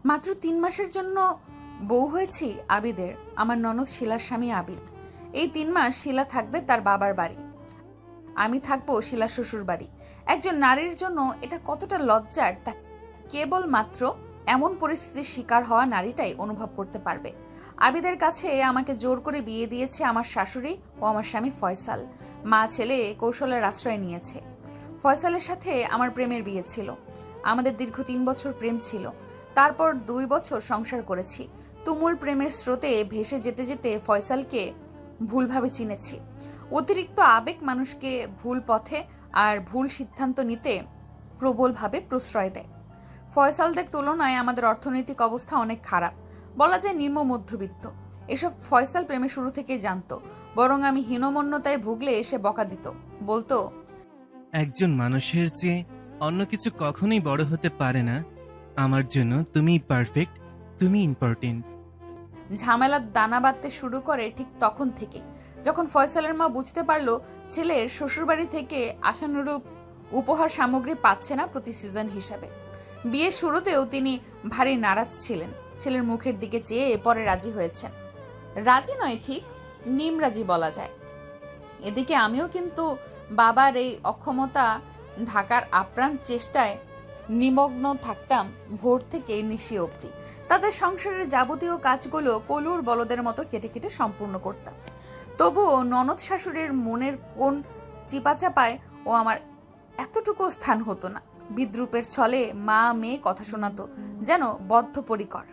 মাত্র 3 মাসের জন্য বউ হয়েছি আবিদের, আমার ননদ শিলার স্বামী আবিদ। এই 3 মাস শিলা থাকবে তার বাবার বাড়ি, আমি থাকবো শিলার শ্বশুর বাড়ি। একজন নারীর জন্য এটা কতটা লজ্জার তা কেবলমাত্র এমন পরিস্থিতির শিকার হওয়া নারীটাই অনুভব করতে পারবে। আবিদের কাছে আমাকে জোর করে বিয়ে দিয়েছে আমার শাশুড়ি ও আমার স্বামী ফয়সাল। মা ছেলে কৌশলের আশ্রয় নিয়েছে। ফয়সালের সাথে আমার প্রেমের বিয়ে ছিল। আমাদের দীর্ঘ 3 বছর প্রেম ছিল। তারপর 2 বছর সংসার করেছি। তুমুল প্রেমের স্রোতে ভেসে যেতে যেতে ফয়সালকে ভুলভাবে চিনেছি। অতিরিক্ত আবেগ মানুষকে ভুল পথে আর ভুল সিদ্ধান্ত নিতে প্রবলভাবে প্রশ্রয় দেয়। ফয়সালদের তুলনায় আমাদের অর্থনৈতিক অবস্থা অনেক খারাপ, বলা যায় নিম্ন মধ্যবিত্ত। এসব ফয়সাল প্রেমে শুরু থেকেই জানতো। বরং আমি হীনমন্যতায় ভুগলে এসে বকা দিত, বলতো, একজন মানুষের চেয়ে অন্য কিছু কখনোই বড় হতে পারে না। আমার জন্য তুমি পারফেক্ট, তুমি ইম্পর্টেন্ট। ঝামেলার দানা বাঁধতে শুরু করে ঠিক তখন থেকে, যখন ফয়সালের মা বুঝতে পারলো ছেলের শ্বশুরবাড়ি থেকে আশানুরূপ উপহার সামগ্রী পাচ্ছে না প্রতি সিজন হিসাবে। বিয়ের শুরুতেও তিনি ভারী নারাজ ছিলেন। ছেলের মুখের দিকে চেয়ে পরে রাজি হয়েছেন। রাজি নয় ঠিক, নিমরাজি বলা যায়। এদিকে আমিও কিন্তু বাবার এই অক্ষমতা ঢাকার আপ্রাণ চেষ্টায় নিমগ্ন থাকতাম ভোর থেকে নিশি অবধি। তাদের সংসারের যাবতীয় কাজগুলো কলুর বলদের মতো কেটে কেটে সম্পূর্ণ করতাম। তবুও ননদ শাশুড়ির মনের কোন চিপাচাপায় ও আমার এতটুকু স্থান হতো না। বিদ্রুপের ছলে মা মেয়ে কথা শোনাতো, যেন বদ্ধপরিকর।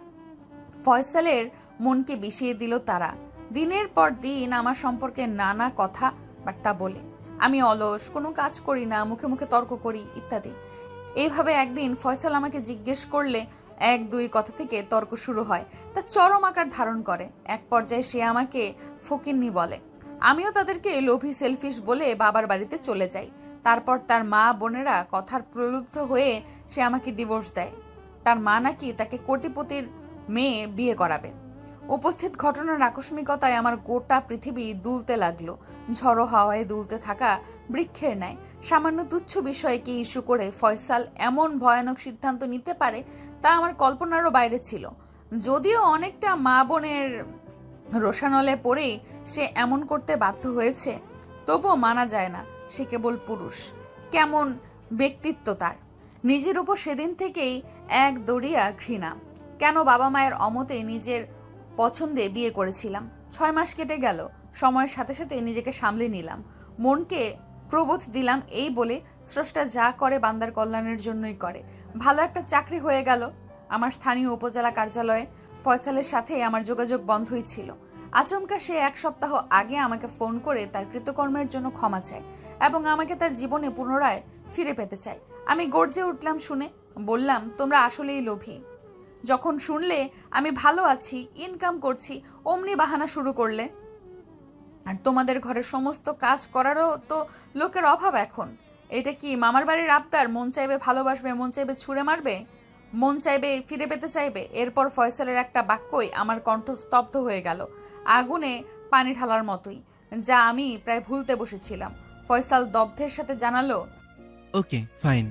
ফয়সালের মনকে বিষিয়ে দিল তারা। দিনের পর দিন আমার সম্পর্কে নানা কথা বার্তা বলে। আমি অলস, কোনো কাজ করি না, মুখে মুখে তর্ক করি ইত্যাদি। এইভাবে একদিন ফয়সাল আমাকে জিজ্ঞেস করলে 1-2 কথা থেকে তর্ক শুরু হয়। তা চরম আকার ধারণ করে। এক পর্যায়ে সে আমাকে ফকিন্নি বলে। আমিও তাদেরকে লোভী সেলফিশ বলে বাবার বাড়িতে চলে যাই। তারপর তার মা বোনেরা কথার প্রলুব্ধ হয়ে সে আমাকে ডিভোর্স দেয়। তার মা নাকি তাকে কোটিপতির মেয়ে বিয়ে করাবে। উপস্থিত ঘটনার আকস্মিকতায় আমার গোটা পৃথিবী দুলতে লাগলো, ঝড়ো হাওয়ায় দুলতে থাকা বৃক্ষের ন্যায়। সামান্য তুচ্ছ বিষয়কে ইস্যু করে ফয়সাল এমন ভয়ানক সিদ্ধান্ত নিতে পারে তা আমার কল্পনারও বাইরে ছিল। যদিও অনেকটা মা বোনের রোষানলে পড়েই সে এমন করতে বাধ্য হয়েছে, তবুও মানা যায় না সে কেবল পুরুষ। কেমন ব্যক্তিত্ব তার! নিজের উপর সেদিন থেকেই এক দড়িয়া ঘৃণা। কেন বাবা মায়ের অমতে নিজের পছন্দে বিয়ে করেছিলাম। 6 মাস কেটে গেল। সময়ের সাথে সাথে নিজেকে সামলে নিলাম, মনকে প্রবোধ দিলাম এই বলে স্রষ্টা যা করে বান্দার কল্যাণের জন্যই করে। ভালো একটা চাকরি হয়ে গেল। আমার স্থানীয় উপজেলা কার্যালয়ে ফয়সালের সাথে আমার যোগাযোগ বন্ধই ছিল। আচমকা সে 1 সপ্তাহ আগে আমাকে ফোন করে তার কৃতকর্মের জন্য ক্ষমা চায় এবং আমাকে তার জীবনে পুনরায় ফিরে পেতে চায়। আমি গর্জে উঠলাম শুনে, বললাম, তোমরা আসলেই লোভী। যখন শুনলে আমি ভালো আছি, ইনকাম করছি, অমনি বাহানা শুরু করলে। আর তোমাদের ঘরের সমস্ত কাজ করারও তো লোকের অভাব এখন। এটা কি মামার বাড়ির আবদার? মন চাইবে ভালোবাসবে, মন চাইবে ছুঁড়ে মারবে, মন চাইবে ফিরে পেতে চাইবে। এরপর ফয়সালের একটা বাক্যই আমার কণ্ঠ স্তব্ধ হয়ে গেল, আগুনে পানি ঢালার মতোই, যা আমি প্রায় ভুলতে বসেছিলাম। ফয়সাল দগ্ধের সাথে জানালো, ওকে ফাইন,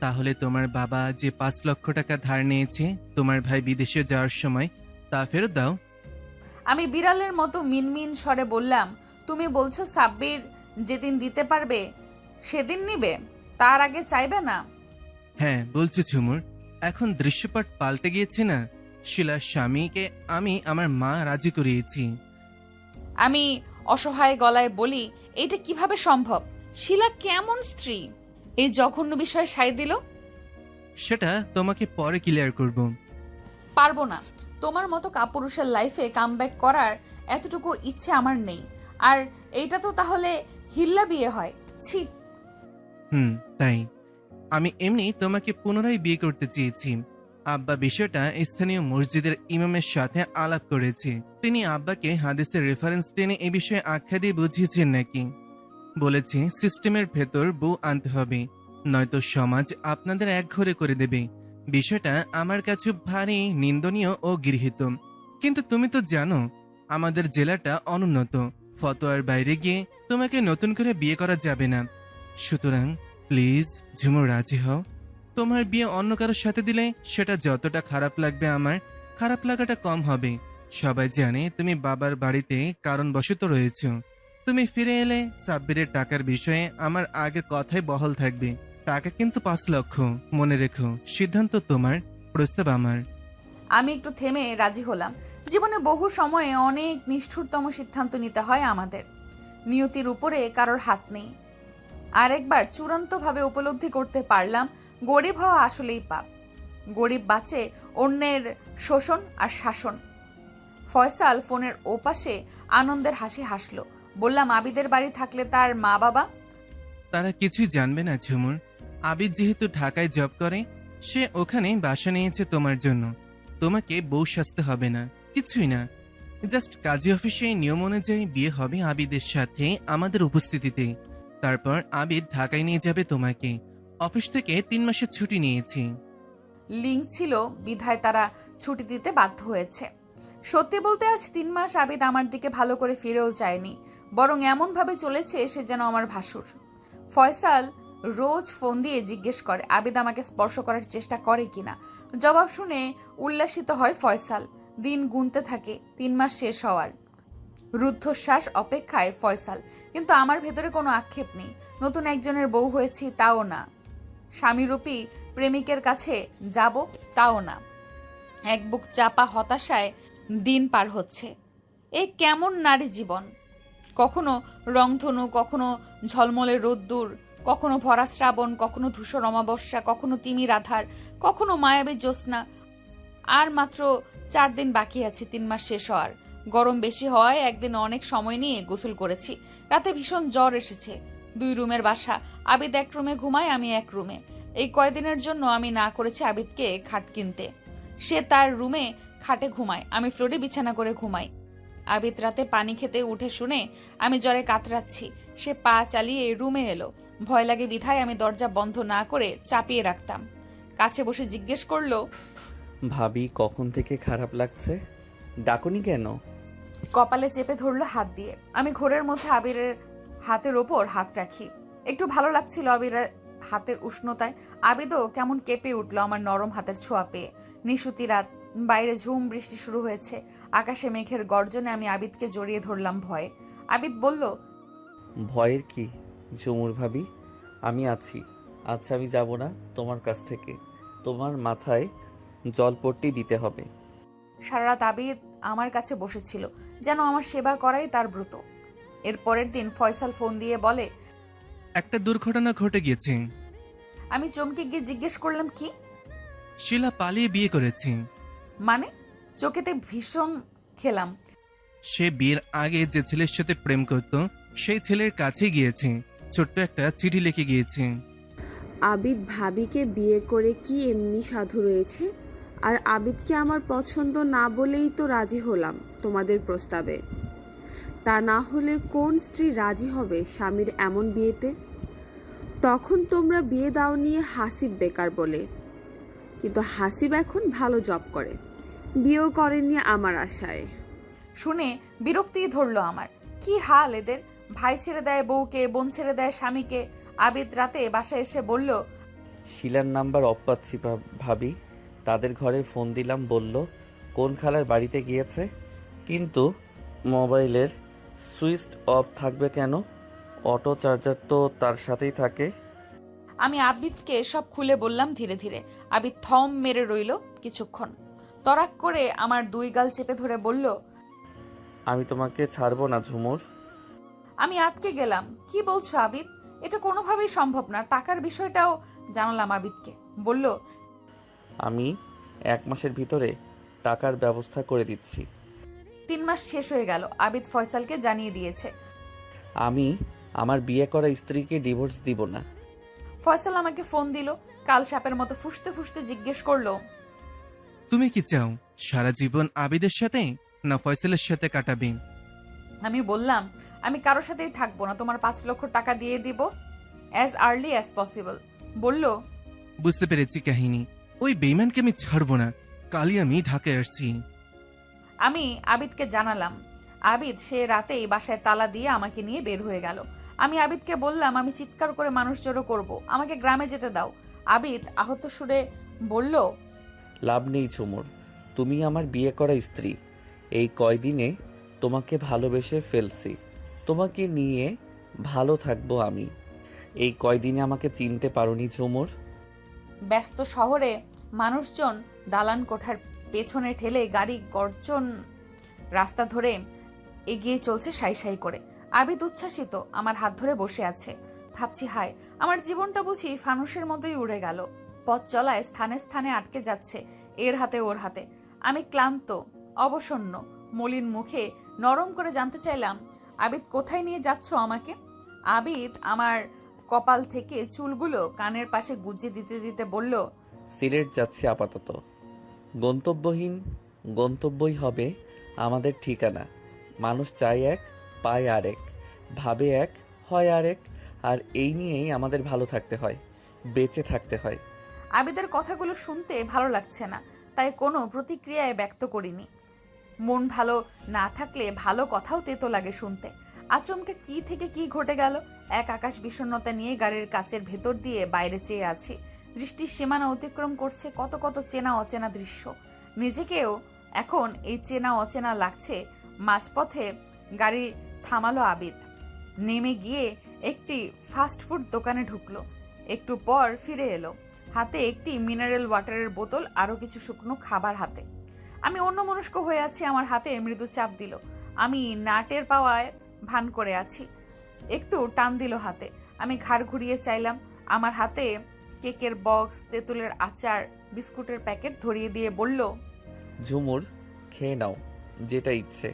তাহলে তোমার বাবা যে 5 লক্ষ টাকা ধার নিয়েছে তোমার ভাই বিদেশে যাওয়ার সময়, তা ফেরত দাও। আমি বিড়ালের মতো মিনমিন স্বরে বললাম, তুমি বলছো সাব্বির যেদিন দিতে পারবে সেদিন নিবে, তার আগে চাইবে না? হ্যাঁ বলছি ঝুমুর, এখন দৃশ্যপট পাল্টে গিয়েছে না। শিলার স্বামীকে আমি আমার মা রাজি করিয়েছি। আমি অসহায় গলায় বলি, এটা কিভাবে সম্ভব? শিলা কেমন স্ত্রী? এই জঘন্য বিষয়ে সায় দিল। সেটা তোমাকে পরে ক্লিয়ার করব। পারবো না। তোমার মতো কাপুরুষের লাইফে কামব্যাক করার এতটুকু ইচ্ছে আমার নেই। আর এইটা তো তাহলে হিল্লা বিয়ে হয়? ছি। তাই আমি এমনি তোমাকে পুনরায় বিয়ে করতে চেয়েছি। আব্বা বিষয়টা স্থানীয় মসজিদের ইমামের সাথে আলাপ করেছে। তিনি আব্বাকে হাদিসের রেফারেন্স টেনে এ বিষয়ে আখ্যা দিয়ে বুঝিয়েছেন নাকি। বলেছে সিস্টেমের ভেতর বউ আনতে হবে, নয়তো সমাজ আপনাদের একঘরে করে দেবে। বিষয়টা আমার কাছে ভারী নিন্দনীয় ও গৃহীত। কিন্তু তুমি তো জানো আমাদের জেলাটা অনুন্নত, ফতোয়ার বাইরে গিয়ে তোমাকে নতুন করে বিয়ে করা যাবে না। সুতরাং প্লিজ ঝুমুর রাজি হও, তোমার বিয়ে অন্য কারোর সাথে দিলে সেটা যতটা খারাপ লাগবে আমার খারাপ লাগাটা কম হবে। সবাই জানে তুমি বাবার বাড়িতে কারণবশত রয়েছ। তুমি ফিরে এলে সাব্বিরের টাকার বিষয়ে আমার আগের কথাই বহাল থাকবে। টাকা কিন্তু 5 লক্ষ, মনে রেখো। সিদ্ধান্ত তোমার, প্রস্তাব আমার। আমি একটু থেমে রাজি হলাম। জীবনে বহু সময়ে অনেক নিষ্ঠুরতম সিদ্ধান্ত নিতে হয় আমাদের। নিয়তির উপরে কারোর হাত নেই। আর একবার চূড়ান্তভাবে উপলব্ধি করতে পারলাম গরিব হওয়া আসলেই পাপ। গরিব বাঁচে অন্যের শোষণ আর শাসন। ফয়সাল ফোনের ওপাশে আনন্দের হাসি হাসলো। বললাম, আবিদের বাড়ি থাকলে তার মা বাবা? তারা কিছুই জানবে না ঝুমুর। আবিদ যেহেতু ঢাকায় জব করে, সে ওখানে বাসা নিয়েছে তোমার জন্য। তোমাকে বউ সাজতে হবে না, কিছুই না। জাস্ট কাজী অফিসে নিয়ম অনুযায়ী বিয়ে হবে আবিদের সাথে আমাদের উপস্থিতিতে। তারপর আবিদ ঢাকায় নিয়ে যাবে তোমাকে। অফিস থেকে 3 মাসের ছুটি নিয়েছি। লিঙ্ক ছিল বিধায় তারা ছুটি দিতে বাধ্য হয়েছে। সত্যি বলতে আজ 3 মাস আবিদ আমার দিকে ভালো করে ফিরেও চায়নি, বরং এমন ভাবে চলেছে সে যেন আমার ভাসুর। ফয়সাল রোজ ফোন দিয়ে জিজ্ঞেস করে আবিদ আমাকে স্পর্শ করার চেষ্টা করে কিনা। জবাব শুনে উল্লাসিত হয় ফয়সাল। দিন গুনতে থাকে 3 মাস শেষ হওয়ার। রুদ্ধশ্বাস অপেক্ষায় ফয়সাল। কিন্তু আমার ভেতরে কোনো আক্ষেপ নেই। নতুন একজনের বউ হয়েছি তাও না, স্বামীরূপী প্রেমিকের কাছে যাব তাও না। এক বুক চাপা হতাশায় দিন পার হচ্ছে। এ কেমন নারী জীবন! কখনো রংধনু, কখনো ঝলমলে রোদ্দুর, কখনো ভরা শ্রাবণ, কখনো ধূসর অমাবস্যা, কখনো তিমির আধার, কখনো মায়াবী জ্যোৎস্না। আর মাত্র 4 দিন বাকি আছে 3 মাস শেষ হওয়ার। গরম বেশি হওয়ায় একদিন অনেক সময় নিয়ে গোসল করেছি। রাতে ভীষণ জ্বর এসেছে। 2 রুমের বাসা। আবিদ এক রুমে ঘুমায়, আমি এক রুমে। এই কয়দিনের জন্য আমি না করেছি আবিদকে খাট কিনতে। সে তার রুমে খাটে ঘুমায়, আমি ফ্লোরে বিছানা করে ঘুমাই। আবিদ রাতে পানি খেতে উঠে শুনে আমি জ্বরে কাতরাচ্ছি। সে পা চালিয়ে রুমে এলো। ভয় লাগে বিধায় আমি দরজা বন্ধ না করে চাপিয়ে রাখতাম। কাছে বসে জিজ্ঞেস করলো, ভাবি কখন থেকে খারাপ লাগছে? ডাকুনি কেন? কপালে চেপে ধরলো হাত দিয়ে। আমি ঘোরের মধ্যে আবিরের হাতের ওপর হাত রাখি। একটু ভালো লাগছিল আবিরের হাতের উষ্ণতায়। আবিদও কেমন কেঁপে উঠলো আমার নরম হাতের ছোঁয়া পেয়ে। নিশুতি রাত, বাইরে ঝুম বৃষ্টি শুরু হয়েছে। আকাশে মেঘের গর্জনে আমি আবিদকে জড়িয়ে ধরলাম ভয়ে। আবিদ বলল, ভয়ের কি ঝুমুর ভাবি, আমি আছি। আচ্ছা, আমি যাব না তোমার কাছ থেকে। তোমার মাথায় জলপট্টি দিতে হবে। সারা রাত আবিদ আমার কাছে বসেছিল, যেন আমার সেবা করাই তার ব্রত। এর পরের দিন ফয়সাল ফোন দিয়ে বলে, একটা দুর্ঘটনা ঘটে গিয়েছে। আমি চমকে গিয়ে জিজ্ঞেস করলাম, কি? শিলা পালিয়ে বিয়ে করেছে। মানে? চোখেতে ভীষণ খেলাম। সে বিয়ের আগে যে ছেলের সাথে প্রেম করত সেই ছেলের কাছে গিয়েছে, ছোট্ট একটা চিঠি লিখে গিয়েছে। আবিদ ভাবিকে বিয়ে করে কি এমনি সাধু রয়েছে? আর আবিদকে আমার পছন্দ না বলেই তো রাজি হলাম তোমাদের প্রস্তাবে। তা না হলে কোন স্ত্রী রাজি হবে স্বামীর এমন বিয়েতে? তখন তোমরা বিয়ে দাও নিয়ে হাসিব বেকার বলে, কিন্তু হাসিব এখন ভালো জব করে, বিয়েও করেননি আমার আশায়। শুনে বিরক্তি ধরলো আমার। কি হাল এদের! ভাই ছেড়ে দেয় বউকে, বোন ছেড়ে দেয় স্বামীকে। আবিদ রাতে বাসায় এসে বলল, শিলার নাম্বার অফ পাচ্ছি ভাবি। তাদের ঘরে ফোন দিলাম, বলল কোন খালার বাড়িতে গিয়েছে। কিন্তু মোবাইলের সুইচ অফ থাকবে কেন? অটো চার্জার তো তার সাথেই থাকে। আমি আবিদকে সব খুলে বললাম ধীরে ধীরে। আবিদ থম মেরে রইল কিছুক্ষণ। তরাক করে আমার 2 গাল চেপে ধরে বলল, আমি তোমাকে ছাড়বো না ঝুমুর। আমি আটকে গেলাম। কি বলছো আবিদ? এটা কোনোভাবেই সম্ভব না। টাকার বিষয়টাও জানালাম আবিদকে। বলল, আমি 1 মাসের ভিতরে টাকার ব্যবস্থা করে দিচ্ছি। 3 মাস শেষ হয়ে গেল। আবিদ ফয়সালকে জানিয়ে দিয়েছে। আমি আমার বিয়ে করা স্ত্রীকে ডিভোর্স দিব না। ফয়সাল আমাকে ফোন দিল। কাল সাপের মতো ফুঁসতে ফুঁসতে জিজ্ঞেস করলো, তুমি কি চাও সারা জীবন আবিদের সাথে না ফয়সালের সাথে কাটাবে? আমি বললাম, আমি কারোর সাথেই থাকবো না। তোমার 5 লক্ষ টাকা দিয়ে দিব অ্যাজ আর্লি অ্যাজ পসিবল। বলল, বুঝতে পেরেছি কাহিনী। ওই বেইমানকে আমি ছাড়বো না। কালই আমি ঢাকায় আসছি। আমি আবিদকে জানালাম। আবিদ সে রাতেই বাসায় তালা দিয়ে আমাকে নিয়ে বের হয়ে গেল। আমি আবিদকে বললাম, আমি চিৎকার করে মানুষ জড়ো করবো, আমাকে গ্রামে যেতে দাও। আবিদ আহত সুরে বলল, লাভ নেই ঝুমুর, তুমি আমার বিয়ে করা স্ত্রী। এই কয়দিনে তোমাকে ভালোবেসে ফেলছি, তোমাকে নিয়ে ভালো থাকবো আমি। এই কয়দিনে আমাকে চিনতে পারোনি ঝুমুর? ব্যস্ত শহরে মানুষজন দালান কোঠার পেছনে ঠেলে গাড়ি গর্জন রাস্তা ধরে এগিয়ে চলছে সাই সাই করে। আবিদ উচ্ছ্বাসিত আমার হাত ধরে বসে আছে। ভাবছি, হায়, আমার জীবনটা বুঝি ফানুসের মতোই উড়ে গেল। পথ চলায় স্থানে স্থানে আটকে যাচ্ছে, এর হাতে ওর হাতে। আমি ক্লান্ত, অবসন্ন, মলিন মুখে নরম করে জানতে চাইলাম, আবিদ কোথায় নিয়ে যাচ্ছ আমাকে? আবিদ আমার কপাল থেকে চুলগুলো কানের পাশে গুজে দিতে দিতে বলল, সিলেট যাচ্ছি আপাতত। গন্তব্যহীন গন্তব্যই হবে আমাদের ঠিকানা। মানুষ চায় এক, পায় আরেক, ভাবে এক, হয় আরেক। আর এই নিয়েই আমাদের ভালো থাকতে হয়, বেঁচে থাকতে হয়। আবিদের কথাগুলো শুনতে ভালো লাগছে না, তাই কোনো প্রতিক্রিয়ায় ব্যক্ত করিনি। মন ভালো না থাকলে ভালো কথাও তেতো লাগে শুনতে। আচমকা কি থেকে কি ঘটে গেল। এক আকাশ বিষণ্ণতা নিয়ে গাড়ির কাচের ভেতর দিয়ে বাইরে চেয়ে আছি। দৃষ্টির সীমানা অতিক্রম করছে কত কত চেনা অচেনা দৃশ্য। নিজেকেও এখন এই চেনা অচেনা লাগছে। মাঝপথে গাড়ি থামালো আবিদ। নেমে গিয়ে একটি ফাস্টফুড দোকানে ঢুকলো। একটু পর ফিরে এলো, হাতে একটি মিনারেল ওয়াটারের বোতল, আরো কিছু শুকনো খাবার হাতে। আমি অন্যমনস্ক হয়ে আছি, আমার হাতে মৃদু চাপ দিল। আমি নাটের পাওয়ায় ভান করে আছি। একটু টান দিল হাতে। আমি ঘাড় ঘুরিয়ে চাইলাম। আমার হাতে কেকের বক্স, তেঁতুলের আচার, বিস্কুটের প্যাকেট ধরিয়ে দিয়ে বলল, ঝুমুর, খেয়ে নাও যেটা ইচ্ছে।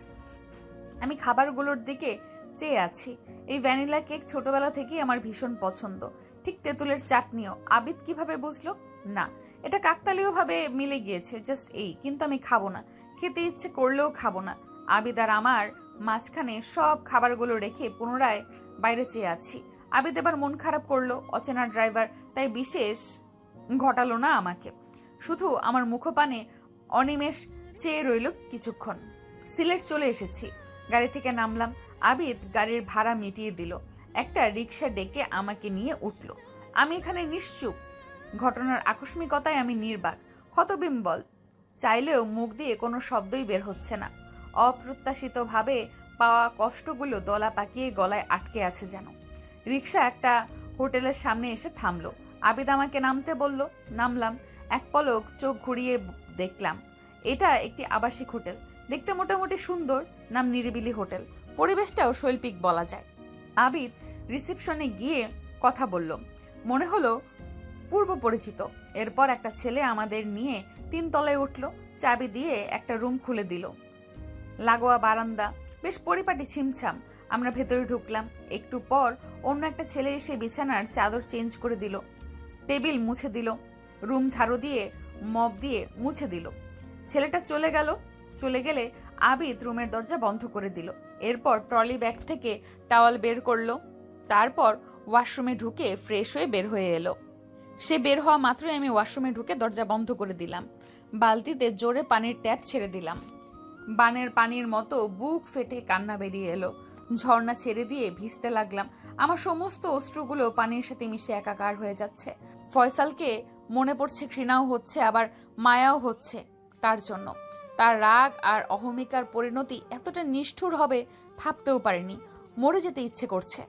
আমি খাবারগুলোর দিকে চেয়ে আছি। এই ভ্যানিলা কেক ছোটবেলা থেকেই আমার ভীষণ পছন্দ, ঠিক তেঁতুলের চাটনিও। আবিদ কিভাবে বুঝলো? না, এটা কাকতালীয় ভাবে মিলে গিয়েছে, জাস্ট এই। কিন্তু আমি খাবো না, খেতে ইচ্ছে করলেও খাবো না। আবিদ আর আমার মাঝখানে সব খাবারগুলো রেখে পুনরায় বাইরে চেয়ে আছি। আবিদ এবার মন খারাপ করলো। অচেনা ড্রাইভার তাই বিশেষ ঘটালো না আমাকে, শুধু আমার মুখপানে অনিমেষ চেয়ে রইল কিছুক্ষণ। সিলেট চলে এসেছি। গাড়ি থেকে নামলাম। আবিদ গাড়ির ভাড়া মিটিয়ে দিল। একটা রিক্সা ডেকে আমাকে নিয়ে উঠল। আমি এখানে নিশ্চুপ। ঘটনার আকস্মিকতায় আমি নির্বাক, হতবিম্বল। চাইলেও মুখ দিয়ে কোনো শব্দই বের হচ্ছে না। অপ্রত্যাশিতভাবে পাওয়া কষ্টগুলো দলা পাকিয়ে গলায় আটকে আছে যেন। রিক্সা একটা হোটেলের সামনে এসে থামলো। আবিদ আমাকে নামতে বলল। নামলাম। এক পলক চোখ ঘুরিয়ে দেখলাম এটা একটি আবাসিক হোটেল। দেখতে মোটামুটি সুন্দর, নাম নিরিবিলি হোটেল। পরিবেশটাও শৈল্পিক বলা যায়। আবিদ রিসেপশনে গিয়ে কথা বলল, মনে হলো পূর্ব পরিচিত। এরপর একটা ছেলে আমাদের নিয়ে 3 তলায় উঠলো, চাবি দিয়ে একটা রুম খুলে দিল। লাগোয়া বারান্দা, বেশ পরিপাটি, ছিমছাম। আমরা ভেতরে ঢুকলাম। একটু পর অন্য একটা ছেলে এসে বিছানার চাদর চেঞ্জ করে দিল, টেবিল মুছে দিল, রুম ঝাড়ু দিয়ে মপ দিয়ে মুছে দিল। ছেলেটা চলে গেলে আবিদ রুমের দরজা বন্ধ করে দিল। এরপর ট্রলি ব্যাগ থেকে টাওয়াল বের করলো। তারপর ওয়াশরুমে ঢুকে ফ্রেশ হয়ে বের হয়ে এলো। সে বের হওয়া মাত্রই আমি ওয়াশরুমে ঢুকে দরজা বন্ধ করে দিলাম। বালতিতে জোরে পানির ট্যাপ ছেড়ে দিলাম। বানের পানির মতো বুক ফেটে কান্না বেরিয়ে এলো। ঝর্ণা ছেড়ে দিয়ে ভিজতে লাগলাম। আমার সমস্ত অশ্রুগুলো পানির সাথে মিশে একাকার হয়ে যাচ্ছে। ফয়সালকে মনে পড়ছে, ঘৃণাও হচ্ছে, আবার মায়াও হচ্ছে তার জন্য। তার রাগ আর অহমিকার পরিণতি এতটা নিষ্ঠুর হবে ভাবতেও পারিনি। মরে যেতে ইচ্ছে করছে।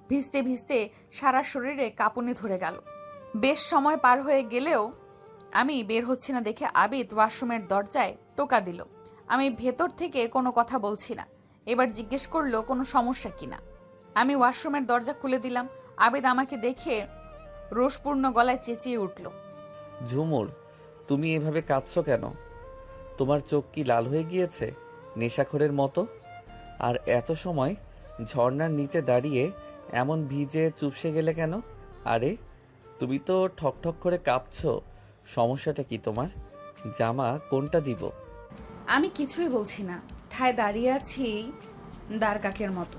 ভিজতে ভিজতে সারা শরীরে কাঁপুনি ধরে গেল। বেশ সময় পার হয়ে গেলেও আমি বের হচ্ছি না দেখে আবিদ ওয়াশরুমের দরজায় টোকা দিল। আমি ভেতর থেকে কোনো কথা বলছি না। এবার জিজ্ঞেস করলো কোনো সমস্যা কিনা। আমি ওয়াশরুমের দরজা খুলে দিলাম। আবিদ আমাকে দেখে রোষপূর্ণ গলায় চেঁচিয়ে উঠল, ঝুমুর, তুমি এভাবে কাঁদছো কেন? তোমার চোখ কি লাল হয়ে গিয়েছে নেশাখোরের মতো? আর এত সময় ঝর্ণার নিচে দাঁড়িয়ে এমন ভিজে চুপসে গেলে কেন? আরে তুমি তো ঠকঠক করে কাঁপছো, সমস্যাটা কি তোমার? জামা কোনটা দিব? আমি কিছুই বলছি না, ঠায় দাঁড়িয়ে আছি দাঁড় কাকের মতো।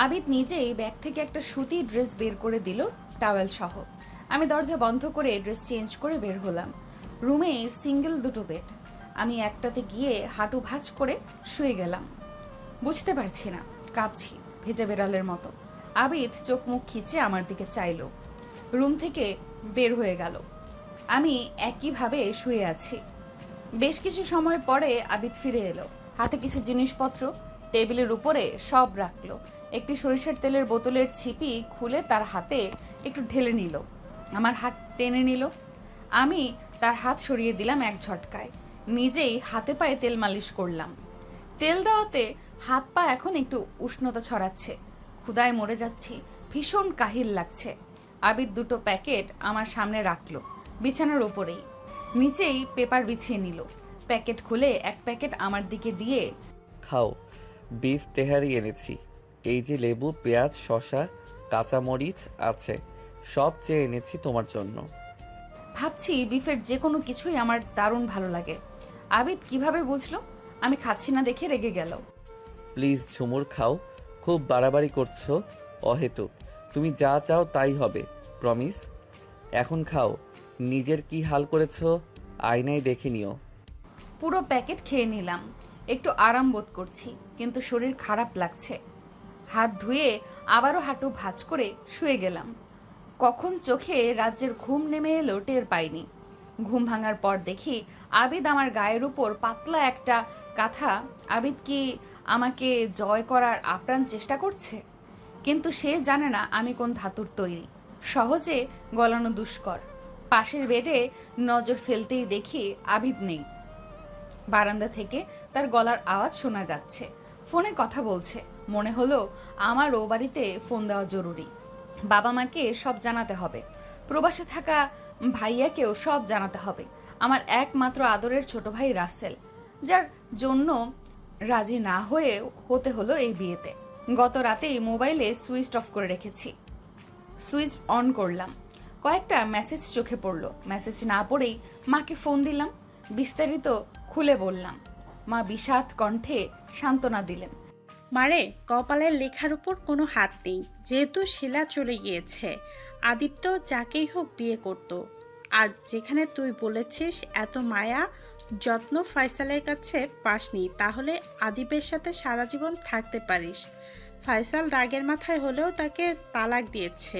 আবিদ নিজেই ব্যাগ থেকে একটা সুতি ড্রেস বের করে দিল, টাওয়েল সহ। আমি দরজা বন্ধ করে ড্রেস চেঞ্জ করে বের হলাম। রুমে সিঙ্গেল 2 বেড। আমি একটাতে গিয়ে হাঁটু ভাঁজ করে শুয়ে গেলাম। বুঝতে পারছি না, কাঁপছি ভেজা বেড়ালের মতো। আবিদ চোখ মুখ খিচে আমার দিকে চাইলো। রুম থেকে বের হয়ে গেল। আমি একইভাবে শুয়ে আছি। বেশ কিছু সময় পরে আবিদ ফিরে এলো, হাতে কিছু জিনিসপত্র টেবিলের উপরে সব রাখলো। একটি সরিষার তেলের বোতলের ছিপি খুলে তার হাতে একটু ঢেলে নিল, আমার হাত টেনে নিল। আমি তার হাত সরিয়ে দিলাম এক ঝটকায়, নিজেই হাতে পায়ে তেল মালিশ করলাম। তেল দেওয়াতে হাত পা এখন একটু উষ্ণতা ছড়াচ্ছে। ক্ষুধায় মরে যাচ্ছি, ভীষণ কাহিল লাগছে। আবিদ দুটো প্যাকেট আমার সামনে রাখলো বিছানার উপরেই, নিচেই পেপার বিছিয়ে নিল। প্যাকেট খুলে এক প্যাকেট আমার দিকে দিয়ে, খাও, বিফ তেহারি এনেছি। এই যে লেবু, পেঁয়াজ, শসা, কাঁচামরিচ আছে, সব চেয়ে এনেছি তোমার জন্য। ভাবছি বিফের যে কোনো কিছুই আমার দারুণ ভালো লাগে। আবিদ কিভাবে বুঝলো আমি খাচ্ছি না দেখে রেগে গেল। প্লিজ ঝুমুর, খাও, খুব বাড়াবাড়ি করছো অহেতুক। তুমি যা চাও তাই হবে, প্রমিস। এখন খাও, নিজের কি হাল করেছো আয়নায় দেখে নিও। পুরো প্যাকেট খেয়ে নিলাম, একটু আরাম বোধ করছি, কিন্তু শরীর খারাপ লাগছে। হাত ধুয়ে আবারও হাঁটু ভাঁজ করে শুয়ে গেলাম। কখন চোখে রাজ্যের ঘুম নেমে এলো টের পাইনি। ঘুম ভাঙার পর দেখি আবিদ আমার গায়ের উপর পাতলা একটা কাঁথা। আবিদ কি আমাকে জয় করার আপ্রাণ চেষ্টা করছে? কিন্তু সে জানে না আমি কোন ধাতুর তৈরি, সহজে গলানো দুষ্কর। পাশের বেডে নজর ফেলতেই দেখি আবিদ নেই। বারান্দা থেকে তার গলার আওয়াজ শোনা যাচ্ছে, ফোনে কথা বলছে। মনে হলো আমার ও বাড়িতে ফোন দেওয়া জরুরি। বাবা মাকে সব জানাতে হবে, প্রবাসে থাকা ভাইয়াকেও সব জানাতে হবে। আমার একমাত্র আদরের ছোট ভাই রাসেল, যার জন্য রাজি না হয়ে হতে হলো এই বিয়েতে। গত রাতেই মোবাইলে সুইচ অফ করে রেখেছি, সুইচ অন করলাম। কয়েকটা মেসেজ চোখে পড়লো। মেসেজ না পড়েই মাকে ফোন দিলাম, বিস্তারিত খুলে বললাম। মা বিষাদ কণ্ঠে সান্ত্বনা দিলেন। মারে, কপালের লেখার উপর কোনো হাত নেই। যেহেতু শিলা চলে গিয়েছে, আদিত্য যাকেই হোক বিয়ে করত। আর যেখানে তুই বলেছিস এত মায়া যত্ন ফয়সালের কাছে পাসনি, তাহলে আদিবের সাথে সারা জীবন থাকতে পারিস। ফয়সাল রাগের মাথায় হলেও তাকে তালাক দিয়েছে,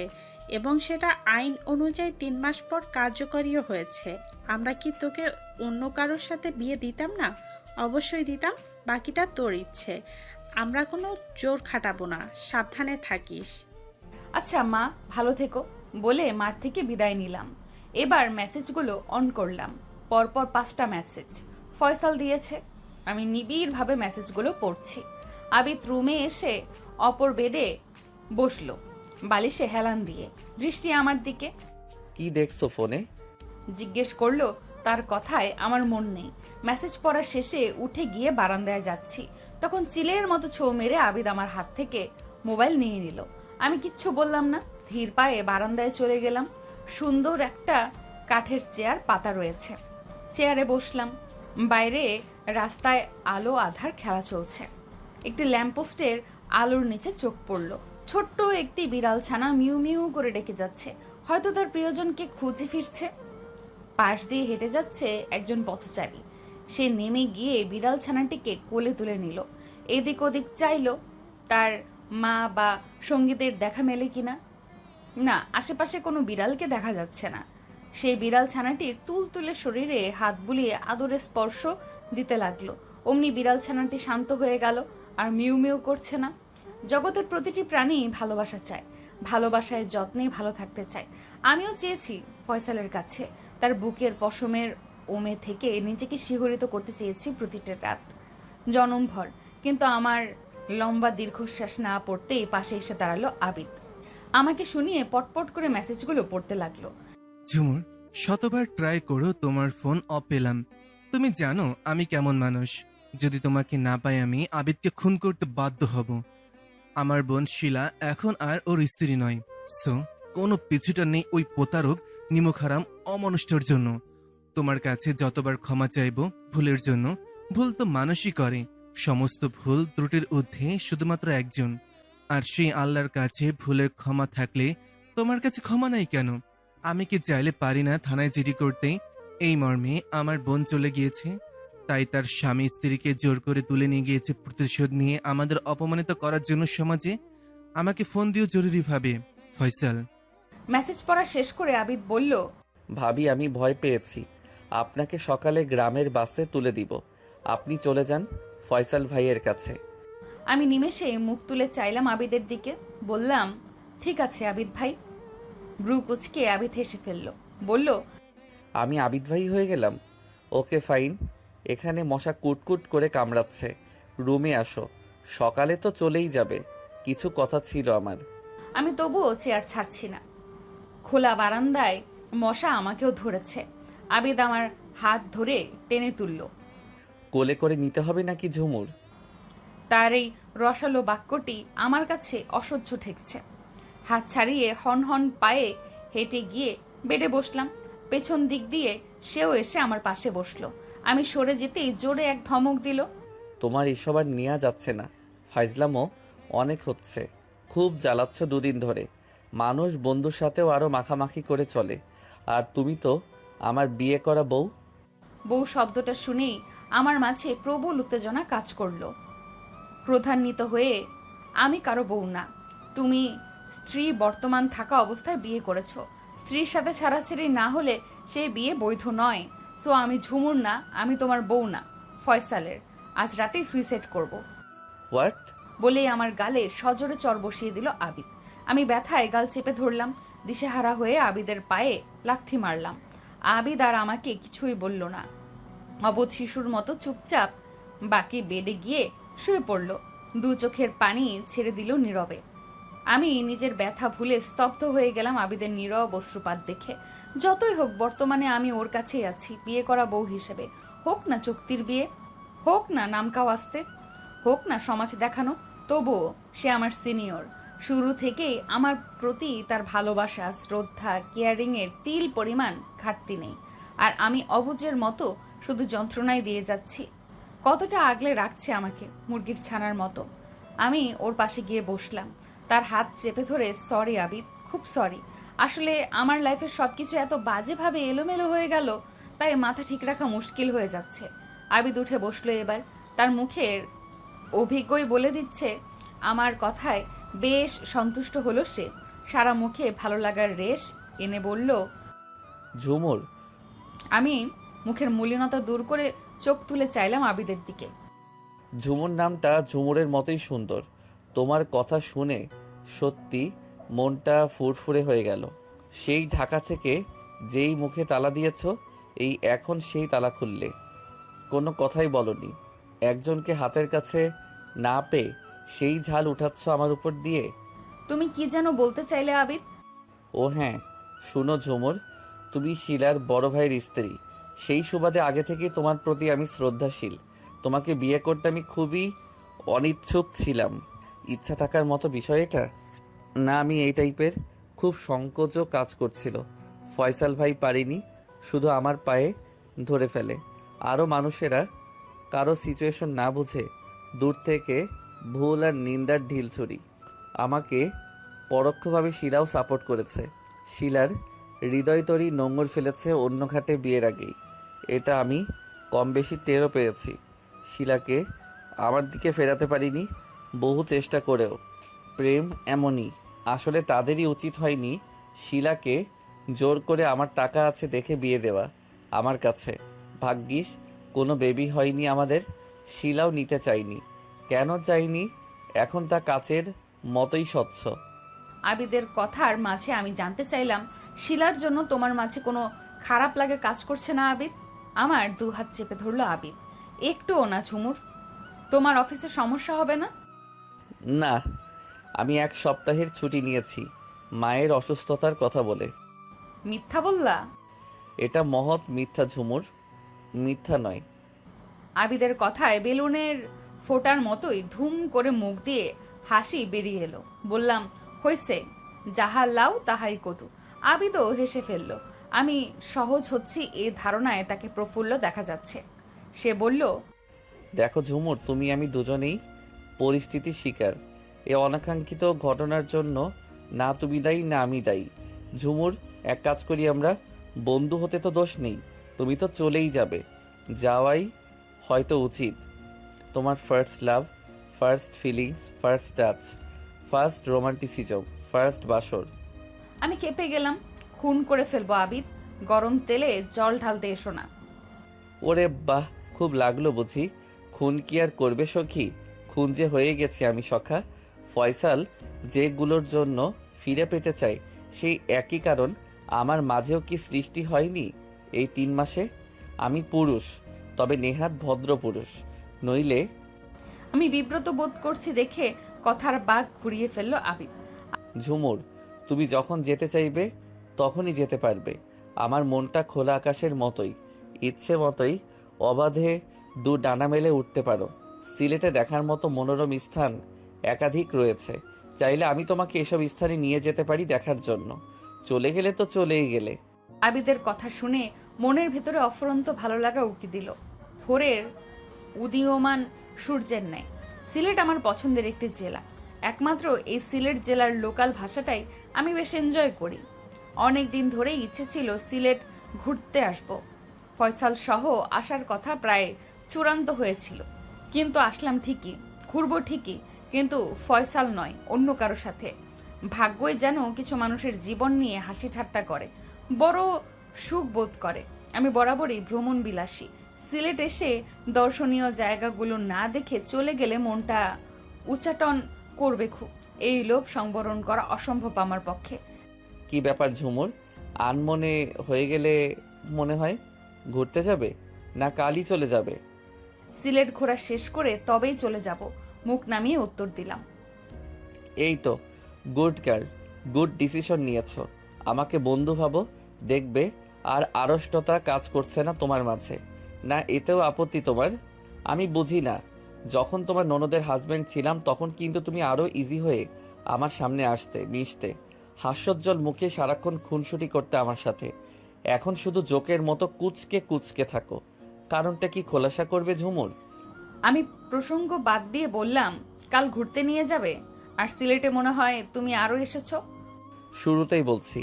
এবং সেটা আইন অনুযায়ী 3 মাস পর কার্যকরীও হয়েছে। আমরা কি তোকে অন্য কারোর সাথে বিয়ে দিতাম না? অবশ্যই দিতাম, বাকিটা তোর ইচ্ছে। আমরা কোনো জোর খাটাবো না, সাবধানে থাকিস। আচ্ছা মা, ভালো থেকো বলে মার থেকে বিদায় নিলাম। এবার মেসেজগুলো অন করলাম। পরপর 5টা মেসেজ ফয়সাল দিয়েছে। আমি নিবিড়ভাবে মেসেজগুলো পড়ছি। আবিদ রুমে এসে অপর বেডে বসলো, বালিশে হেলান দিয়ে, দৃষ্টি আমার দিকে। কি দেখছো ফোনে? জিজ্ঞেস করলো। তার কথায় আমার মন নেই। মেসেজ পড়া শেষে উঠে গিয়ে বারান্দায় যাচ্ছি, তখন চিলের মতো ছোঁ মেরে আবিদ আমার হাত থেকে মোবাইল নিয়ে নিল। আমি কিচ্ছু বললাম না, ধীর পায়ে বারান্দায় চলে গেলাম। সুন্দর একটা কাঠের চেয়ার পাতা রয়েছে, চেয়ারে বসলাম। বাইরে রাস্তায় আলো আধার খেলা চলছে। একটি ল্যাম্পপোস্টের আলোর নিচে চোখ পড়লো। ছোট্ট একটি বিড়াল ছানা মিউ মিউ করে ডেকে যাচ্ছে, হয়তো তার প্রিয়জনকে খুঁজে ফিরছে। পাশ দিয়ে হেঁটে যাচ্ছে একজন পথচারী। সে নেমে গিয়ে বিড়াল ছানাটিকে কোলে তুলে নিল। এদিক ওদিক চাইলো তার মা বা সঙ্গীতের দেখা মেলে কিনা। না, আশেপাশে কোনো বিড়ালকে দেখা যাচ্ছে না। সেই বিড়াল ছানাটির তুলতুলে শরীরে হাত বুলিয়ে আদরে স্পর্শ দিতে লাগলো। অমনি বিড়াল ছানাটি শান্ত হয়ে গেল, আর মিউ মিউ করছে না। জগতের প্রতিটি প্রাণী ভালোবাসা চায়, ভালোবাসায় যত্নে ভালো থাকতে চায়। আমিও চেয়েছি ফয়সালের কাছে তার বুকের পশমের ওমে থেকে নিজেকে শিহরিত করতে চেয়েছি প্রতিটা রাত, জনমভর। কিন্তু আমার লম্বা দীর্ঘশ্বাস না পড়তেই পাশে এসে দাঁড়ালো আবিদ। আমাকে শুনিয়ে পটপট করে মেসেজগুলো পড়তে লাগলো। ঝুমুর, শতবার ট্রাই করো, তোমার ফোন অফ পেলাম। তুমি জানো আমি কেমন মানুষ। যদি তোমাকে না পাই আমি আবিদকে খুন করতে বাধ্য হব। আমার বোন শিলা এখন আর ওর স্ত্রী নয়। সো কোনো পিছুটা নেই ওই প্রতারক নিমুখারাম অমনুষ্ঠর জন্য। তোমার কাছে যতবার ক্ষমা চাইব ভুলের জন্য, ভুল তো মানুষই করে। সমস্ত ভুল ত্রুটির ঊর্ধ্বে শুধুমাত্র একজন, আর সেই আল্লাহর কাছে ভুলের ক্ষমা থাকলে তোমার কাছে ক্ষমা নাই কেন? আমি কি চাইলে পারি না থানায় জিডি করতে? এই মর্মে আমার বোন চলে গিয়েছে, তাই তার স্বামী স্ত্রীকে জোর করে তুলে নিয়ে গিয়েছে প্রতিশোধ নিয়ে আমাদের অপমানিত করার জন্য সমাজে। আমাকে ফোন দিও জরুরি ভাবে, ফয়সাল। মেসেজ পড়া শেষ করে আবিদ বলল, ভাবি আমি ভয় পেয়েছি। আপনাকে সকালে গ্রামের বাসে তুলে দিব। আপনি চলে যান ফয়সাল ভাইয়ের কাছে। আমি নিমেষে মুখ তুলে চাইলাম আবিদের দিকে। বললাম, ঠিক আছে আবিদ ভাই। ব্রু কুচকে আবিদ হেসে ফেলল, বলল, আমি আবিদ ভাই হয়ে গেলাম? Okay fine. এখানে মশা কুটকুট করে কামড়াচ্ছে, রুমে আসো। সকালে তো চলেই যাবে, কিছু কথা ছিল আমার। আমি তবুও চেয়ার ছাড়ছি না। খোলা বারান্দায় মশা আমাকেও ধরেছে। আবিদ আমার হাত ধরে টেনে তুলল। কোলে করে নিতে হবে নাকি ঝুমুর? তার এই রসালো বাক্যটি আমার কাছে অসহ্য ঠেকছে। হাত ছাড়িয়ে হন হন পায়ে হেঁটে গিয়ে বেডে বসলাম। পেছন দিক দিয়ে সেও এসে আমার পাশে বসলো। আমি সরে যেতেই জোরে এক ধমক দিল। তোমার এসব আর নেওয়া যাচ্ছে না। ফাইজলামও অনেক হচ্ছে, খুব জ্বালাচ্ছ দুদিন ধরে। মানুষ বন্ধুর সাথেও আরো মাখামাখি করে চলে, আর তুমি তো আমার বিয়ে করা বউ। বউ শব্দটা শুনেই আমার মাঝে প্রবল উত্তেজনা কাজ করলো। ক্রোধান্বিত হয়ে, আমি কারো বউ না। তুমি স্ত্রী বর্তমান থাকা অবস্থায় বিয়ে করেছো। স্ত্রীর সাথে ছাড়াছাড়ি না হলে সেই বিয়ে বৈধ নয়। সো আমি ঝুমুর না, আমি তোমার বউ না, ফয়সালের। আজ রাতেই সুইসাইড করব। হোয়াট? বলেই আমার গালে সজোরে চর বসিয়ে দিল আবিদ। আমি ব্যথায় গাল চেপে ধরলাম। দিশেহারা হয়ে আবিদের পায়ে লাথি মারলাম। আবিদ আর আমাকে কিছুই বলল না। অবোধ শিশুর মতো চুপচাপ বাকি বেডে গিয়ে শুয়ে পড়ল। দু চোখের পানি ছেড়ে দিল নীরবে। আমি নিজের ব্যথা ভুলে স্তব্ধ হয়ে গেলাম আবিদের নীরব অশ্রুপাত দেখে। যতই হোক বর্তমানে আমি ওর কাছেই আছি, বিয়ে করা বউ হিসেবে। হোক না চুক্তির বিয়ে, হোক না নামকাও আসতে, হোক না সমাজ দেখানো, তবুও সে আমার সিনিয়র। শুরু থেকেই আমার প্রতি তার ভালোবাসা, শ্রদ্ধা, কেয়ারিং এর তিল পরিমাণ ঘাটতি নেই। আর আমি অবুঝের মতো শুধু যন্ত্রণাই দিয়ে যাচ্ছি। কতটা আগলে রাখছে আমাকে মুরগির ছানার মতো। আমি ওর পাশে গিয়ে বসলাম। তার হাত চেপে ধরে, সরি আবিদ, খুব সরি। আসলে আমার লাইফের সবকিছু এত বাজেভাবে এলোমেলো হয়ে গেল, তাই মাথা ঠিক রাখা মুশকিল হয়ে যাচ্ছে। আবিদ উঠে বসলো এবার। তার মুখের অভিজ্ঞই বলে দিচ্ছে আমার কথায় বেশ সন্তুষ্ট হলো সে। সারা মুখে ভালো লাগার রেশ এনে বলল, ঝুমুর। আমি মুখের মলিনতা দূর করে চোখ তুলে চাইলাম আবিদের দিকে। ঝুমুর নামটা ঝুমুরের মতোই সুন্দর। তোমার কথা শুনে সত্যি মনটা ফুরফুরে হয়ে গেল। সেই ঢাকা থেকে যেই মুখে তালা দিয়েছ, এই এখন সেই তালা খুললে। কোনো কথাই বলনি। একজনকে হাতের কাছে না পেয়ে সেই ঝাল উঠাচ্ছ আমার উপর দিয়ে। তুমি কি যেন বলতে চাইলে আবিদ? ও হ্যাঁ, শুনো ঝুমুর, তুমি শিলার বড় ভাইয়ের স্ত্রী। সেই সুবাদে আগে থেকেই তোমার প্রতি আমি শ্রদ্ধাশীল। তোমাকে বিয়ে করতে আমি খুবই অনিচ্ছুক ছিলাম। ইচ্ছা থাকার মতো বিষয় এটা না। আমি এই টাইপের খুব সংকোচও কাজ করছিল। ফয়সাল ভাই পারিনি, শুধু আমার পায়ে ধরে ফেলে। আরও মানুষেরা কারো সিচুয়েশন না বুঝে দূর থেকে ভুল আর নিন্দার ঢিল ছুরি। আমাকে পরোক্ষভাবে শিলাও সাপোর্ট করেছে। শিলার হৃদয় তরি নোঙর ফেলেছে অন্য ঘাটে বিয়ের আগেই। এটা আমি কম বেশি টেরও পেয়েছি। শিলাকে আমার দিকে ফেরাতে পারিনি বহু চেষ্টা করেও। প্রেম এমনই, আসলে তাদেরই উচিত হয়নি শিলাকে জোর করে আমার টাকা আছে দেখে বিয়ে দেওয়া আমার কাছে। ভাগ্যিস কোনো বেবি হয়নি আমাদের। শিলাও নিতে চাইনি। কেন চাইনি এখন তা কাচের মতোই স্বচ্ছ। আবিদের কথার মাঝে আমি জানতে চাইলাম, শিলার জন্য তোমার মাঝে কোনো খারাপ লাগে কাজ করছে না আবিদ? আমার দু হাত চেপে ধরলো আবিদ। একটুও না ঝুমুর, তোমার অফিসে সমস্যা হবে না? না, আমি 1 সপ্তাহের ছুটি নিয়েছি মায়ের অসুস্থতার কথা বলে। মিথ্যা বললা? এটা মহৎ মিথ্যা ঝুমুর, মিথ্যা নয়। আবিদের কথায় বেলুনের ফোটার মতোই ধুম করে মুখ দিয়ে হাসি বেরিয়ে এলো। বললাম, হইছে, যাহা লাউ তাহাই কদু। আবিদও হেসে ফেলল। আমি সহজ হচ্ছি এ ধারণায় তাকে প্রফুল্ল দেখা যাচ্ছে। সে বলল, দেখো ঝুমুর, তুমি আমি দুজনেই পরিস্থিতির শিকার। এ অনাকাঙ্ক্ষিত ঘটনার জন্য না তুমি দায়ী না আমি দায়ী। ঝুমুর, এক কাজ করি আমরা, বন্ধু হতে তো দোষ নেই। তুমি তো চলেই যাবে, যাওয়াই হয়তো উচিত। তোমার first love, first feelings, first touch, first romanticism, first বাসর। আমি কেঁপে গেলাম। খুন করে ফেলবো আবিদ, গরম তেলে জল ঢালতে এসো না। ওরে বাহ, খুব লাগলো বুঝি। খুন কি আর করবে সখী? খুন যে হয়ে গেছে আমি সখা। ফয়সাল যেগুলোর জন্য ফিরে পেতে চাই, সেই একই কারণ আমার মাঝেও কি সৃষ্টি হয়নি এই 3 মাসে? আমি পুরুষ, তবে নেহাত ভদ্র পুরুষ, নইলে। আমি বিব্রত বোধ করছি দেখে কথার বাঁক ঘুরিয়ে ফেললো আবিদ। ঝুমুর, তুমি যখন যেতে চাইবে তখনই যেতে পারবে। আমার মনটা খোলা আকাশের মতোই, ইচ্ছে মতোই অবাধে ডানা মেলে উঠতে পারো। সিলেটে দেখার মতো মনোরম স্থান একাধিক রয়েছে, চাইলে আমি তোমাকে এসব স্থানে নিয়ে যেতে পারি দেখার জন্য। চলে গেলে তো চলেই গেলে। আবিদের কথা শুনে মনের ভেতরে অফুরন্ত ভালো লাগা উকি দিল, ভোরের উদীয়মান সূর্যের ন্যায়। সিলেট আমার পছন্দের একটি জেলা। একমাত্র এই সিলেট জেলার লোকাল ভাষাটাই আমি বেশ এনজয় করি। অনেক দিন ধরেই ইচ্ছে ছিল সিলেট ঘুরতে আসব। ফয়সাল সহ আসার কথা প্রায় চূড়ান্ত হয়েছিল, কিন্তু আসলাম ঠিকই, ঘুরবো ঠিকই, কিন্তু ফয়সাল নয়, অন্য কারো সাথে। ভাগ্যই যেন কিছু মানুষের জীবন নিয়ে হাসি ঠাট্টা করে, বড় সুখ বোধ করে। আমি বরাবরই ভ্রমণ বিলাসী। সিলেট এসে দর্শনীয় জায়গাগুলো না দেখে চলে গেলে মনটা উচ্চাটন করবে খুব। এই লোভ সংবরণ করা অসম্ভব আমার পক্ষে। কি ব্যাপার ঝুমুর, আনমনে হয়ে গেলে মনে হয়? ঘুরতে যাবে না কালই চলে যাবে? সিলেট ঘোরা শেষ করে তবেই চলে যাব, মুখ নামিয়ে উত্তর দিলাম। এই তো, গুড গার্ল, গুড ডিসিশন নিয়েছ। আমাকে বন্ধু ভাবো, দেখবে আর আড়ষ্টতা কাজ করছে না তোমার মাঝে। না এতেও আপত্তি তোমার? আমি বুঝি না, যখন তোমার ননদের হাজবেন্ড ছিলাম তখন কিন্তু তুমি আরো ইজি হয়ে আমার সামনে আসতে, মিশতে, হাস্যোজ্জ্বল মুখে সারাক্ষণ খুনসুটি করতে আমার সাথে। এখন শুধু জোকের মতো কুচকে কুচকে থাকো। কারণটা কি খোলাসা করবে ঝুমুর? আমি প্রসঙ্গ বাদ দিয়ে বললাম, কাল ঘুরতে নিয়ে যাবে? আর সিলেটে মনে হয় তুমি আরো এসেছো। শুরুতেই বলছি,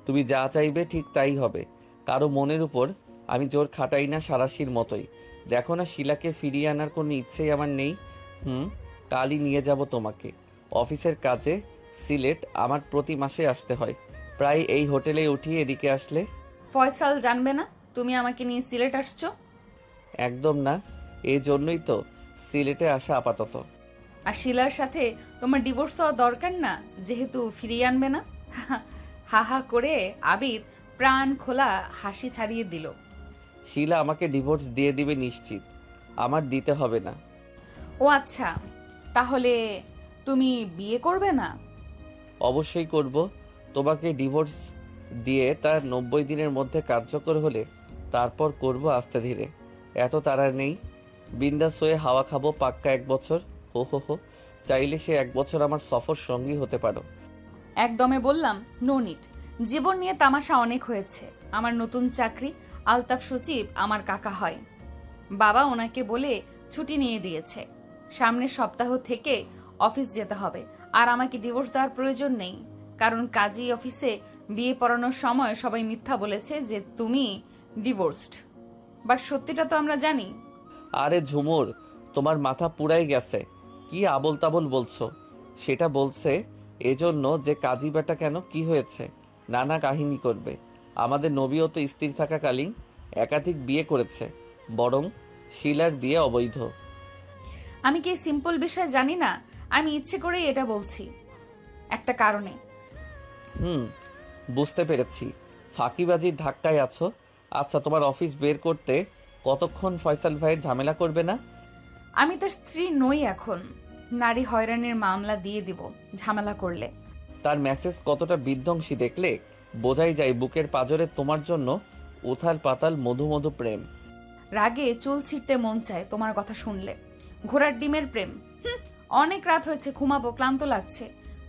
তুমি যা চাইবে ঠিক তাই হবে। কারো মনের উপর আমি জোর খাটাই না, সারাশির মতোই। দেখো না, শিলাকে ফিরিয়ে আনার কোনো ইচ্ছেই আমার নেই। কালই নিয়ে যাব তোমাকে। অফিসের কাজে সিলেট আমার প্রতি মাসে আসতে হয়, প্রায় এই হোটেলে উঠিয়ে এদিকে আসলে। ফয়সাল জানবে না তুমি আমাকে নিয়ে সিলেট আসছো? একদম না, এই জন্যই তো সিলেটে আসা আপাতত। আর শিলার সাথে তোমার ডিভোর্স হওয়া দরকার না, যেহেতু ফিরিয়ে আনবে না। হা হা করে আবিদ প্রাণ খোলা হাসি ছাড়িয়ে দিল। শিলা আমাকে ডিভোর্স দিয়ে দিবে নিশ্চিত, আমার দিতে হবে না। ও আচ্ছা, তাহলে তুমি বিয়ে করবে না? অবশ্যই করব। তোমাকে ডিভোর্স দিয়ে তার 90 দিনের মধ্যে কার্যকর হলে তারপর করব আস্তে ধীরে। এত তাড়া নেই। বিন্দাস হয়ে হাওয়া খাবো পাক্কা 1 বছর। হো হো হো, চাইলে সে 1 বছর আমার সফর সঙ্গী হতে পারো। একদমে বললাম, নো নিড। জীবন নিয়ে তামাশা অনেক হয়েছে। আমার নতুন চাকরি, আলতাফ সচিব আমার কাকা হয়। বাবা ওনাকে বলে ছুটি নিয়ে দিয়েছে। সামনের সপ্তাহ থেকে অফিস যেতে হবে। আর আমাকে ডিভোর্স দেওয়ার প্রয়োজন নেই, কারণ কাজী অফিসে বিয়ে পড়ানোর সময় সবাই মিথ্যা বলেছে যে তুমি ডিভোর্সড। বাট সত্যিটা তো আমরা জানি। আরে ঝুমুর, তোমার মাথা পুরাই গেছে। কি আবল তাবল বলছো? সেটা বলছে এজন্য যে কাজী বেটা কেন, কি হয়েছে? নানা কাহিনী করবে। আমাদের নবীও তো স্ত্রী থাকাকালীন একাধিক বিয়ে করেছে, বরং শিলার বিয়ে অবৈধ। আমি কি সিম্পল বিষয় জানি না? আমি ইচ্ছে করেই এটা বলছি, একটা কারণে। বুঝতে পেরেছি, ফাঁকিবাজির ধাক্কায় আছো। আচ্ছা, তোমার অফিস বের করতে কতক্ষণ ফয়সাল ভাইয়ের ঝামেলা করবে না? আমি তার স্ত্রী নই এখন। নারী হয়রানির মামলা দিয়ে দিব ঝামেলা করলে। তার মেসেজ কতটা বিধ্বংসী দেখলে বোঝাই যায় বুকের পাজরে তোমার জন্য উথাল পাতাল মধু মধু প্রেম। রাগে চুল ছিঁড়তে মন চায় তোমার কথা শুনলে। ঘোড়ার ডিমের প্রেম। অনেক রাত হয়েছে, ঘুমাবো, ক্লান্ত লাগছে।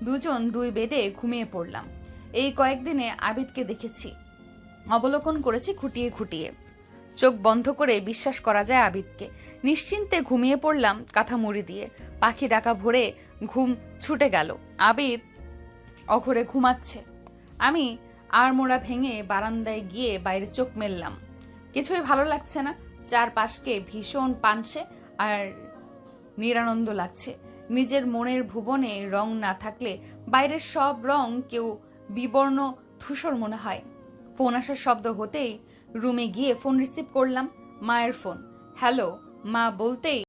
দুজন 2 বেডে ঘুমিয়ে পড়লাম। এই কয়েকদিনে আবিদকে দেখেছি, অবলোকন করেছি খুঁটিয়ে খুঁটিয়ে। চোখ বন্ধ করে বিশ্বাস করা যায় আবিদকে। নিশ্চিন্তে ঘুমিয়ে পড়লাম কাঁথা মুড়ি দিয়ে। পাখি ডাকা ভোরে ঘুম ছুটে গেল। আবিদ অঘরে ঘুমাচ্ছে। আমি আড়মোড়া ভেঙে বারান্দায় গিয়ে বাইরে চোখ মেললাম। কিছুই ভালো লাগছে না। চারপাশকে ভীষণ পানসে আর নিরানন্দ লাগছে। নিজের মনের ভুবনে রং না থাকলে বাইরের সব রং কেউ বিবর্ণ ধূসর মনে হয়। ফোন আসার শব্দ হতেই রুমে গিয়ে ফোন রিসিভ করলাম। মায়ের ফোন। হ্যালো মা বলতেই